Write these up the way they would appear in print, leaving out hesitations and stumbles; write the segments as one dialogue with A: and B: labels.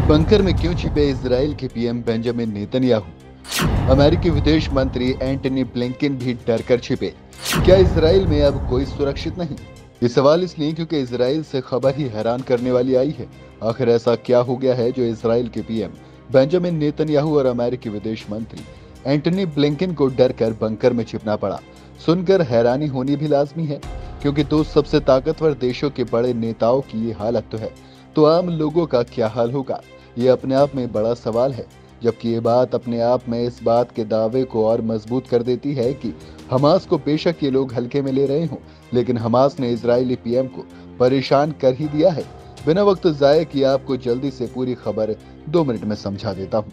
A: Bunker में क्यों छिपे इजराइल के पीएम बेंजामिन नेतन्याहू? अमेरिकी विदेश मंत्री एंटनी ब्लिंकन भी डर कर छिपे। क्या इजराइल में अब कोई सुरक्षित नहीं? ये सवाल इसलिए क्योंकि इजराइल से खबर ही हैरान करने वाली आई है। आखिर ऐसा क्या हो गया है जो इजराइल के पीएम बेंजामिन नेतन्याहू और अमेरिकी विदेश मंत्री एंटनी ब्लिंकन को डर कर बंकर में छिपना पड़ा? सुनकर हैरानी होनी भी लाजमी है, क्योंकि दो सबसे ताकतवर देशों के बड़े नेताओं की ये हालत तो है, तो आम लोगों का क्या हाल होगा? ये अपने आप में बड़ा सवाल है, जबकि ये बात अपने आप में इस बात के दावे को और मजबूत कर देती है कि हमास को बेशक ये लोग हल्के में ले रहे हों, लेकिन हमास ने इजरायली पीएम को परेशान कर ही दिया है। बिना वक्त जाए किए आपको जल्दी से पूरी खबर 2 मिनट में समझा देता हूँ।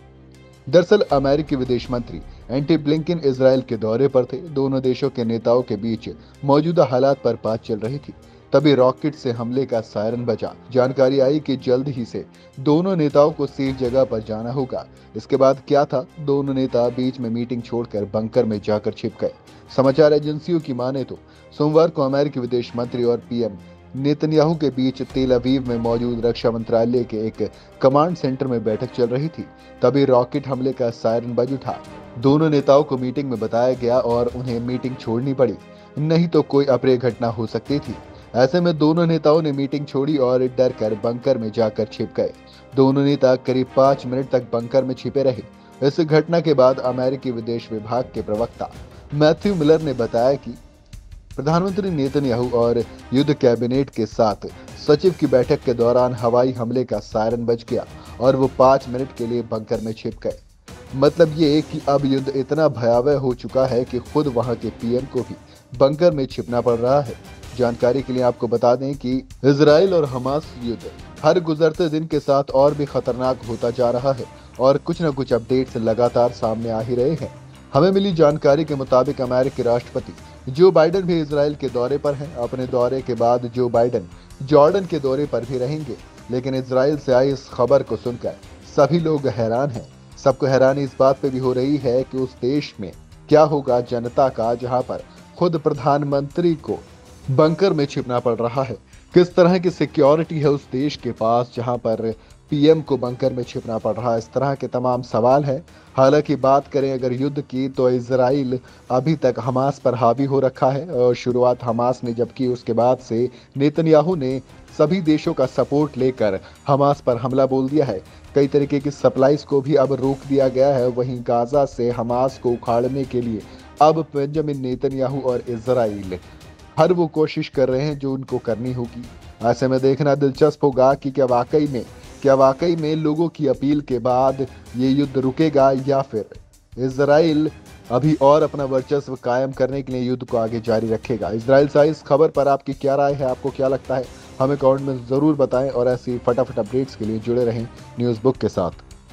A: दरअसल अमेरिकी विदेश मंत्री एंटी ब्लिंकन इजराइल के दौरे पर थे। दोनों देशों के नेताओं के बीच मौजूदा हालात पर बात चल रही थी, तभी रॉकेट से हमले का सायरन बजा। जानकारी आई कि जल्द ही से दोनों नेताओं को सेफ जगह पर जाना होगा। इसके बाद क्या था, दोनों नेता बीच में मीटिंग छोड़कर बंकर में जाकर छिप गए। समाचार एजेंसियों की माने तो सोमवार को अमेरिकी विदेश मंत्री और पीएम नेतन्याहू के बीच तेल अवीव में मौजूद रक्षा मंत्रालय के एक कमांड सेंटर में बैठक चल रही थी। तभी रॉकेट हमले का सायरन बज उठा। दोनों नेताओं को मीटिंग में बताया गया और उन्हें मीटिंग छोड़नी पड़ी, नहीं तो कोई अप्रिय घटना हो सकती थी। ऐसे में दोनों नेताओं ने मीटिंग छोड़ी और डर कर बंकर में जाकर छिप गए। दोनों नेता करीब 5 मिनट तक बंकर में छिपे रहे। इस घटना के बाद अमेरिकी विदेश विभाग के प्रवक्ता मैथ्यू मिलर ने बताया कि प्रधानमंत्री नेतन्याहू और युद्ध कैबिनेट के साथ सचिव की बैठक के दौरान हवाई हमले का सायरन बज गया और वो 5 मिनट के लिए बंकर में छिप गए। मतलब ये कि अब युद्ध इतना भयावह हो चुका है कि खुद वहां के पीएम को भी बंकर में छिपना पड़ रहा है। जानकारी के लिए आपको बता दें कि इजराइल और हमास युद्ध हर गुजरते दिन के साथ और भी खतरनाक होता जा रहा है और कुछ न कुछ अपडेट्स लगातार सामने आ ही रहे हैं। हमें मिली जानकारी के मुताबिक अमेरिकी राष्ट्रपति जो बाइडेन भी इजराइल के दौरे पर हैं। अपने दौरे के बाद जो बाइडेन जॉर्डन के दौरे पर भी रहेंगे, लेकिन इजराइल से आई इस खबर को सुनकर सभी लोग हैरान हैं। सबको हैरानी इस बात पे भी हो रही है कि उस देश में क्या होगा जनता का, जहां पर खुद प्रधानमंत्री को बंकर में छिपना पड़ रहा है। किस तरह की सिक्योरिटी है उस देश के पास जहां पर पीएम को बंकर में छिपना पड़ रहा है? इस तरह के तमाम सवाल हैं। हालांकि बात करें अगर युद्ध की, तो इजराइल अभी तक हमास पर हावी हो रखा है और शुरुआत हमास ने जब की, उसके बाद से नेतन्याहू ने सभी देशों का सपोर्ट लेकर हमास पर हमला बोल दिया है। कई तरीके की सप्लाईज को भी अब रोक दिया गया है। वहीं गाजा से हमास को उखाड़ने के लिए अब बेंजामिन नेतन्याहू और इजराइल हर वो कोशिश कर रहे हैं जो उनको करनी होगी। ऐसे में देखना दिलचस्प होगा कि क्या वाकई में लोगों की अपील के बाद ये युद्ध रुकेगा या फिर इजराइल अभी और अपना वर्चस्व कायम करने के लिए युद्ध को आगे जारी रखेगा। इजराइल से इस खबर पर आपकी क्या राय है? आपको क्या लगता है? हमें कमेंट में ज़रूर बताएं और ऐसी फटाफट अपडेट्स के लिए जुड़े रहें न्यूज़ बुक के साथ।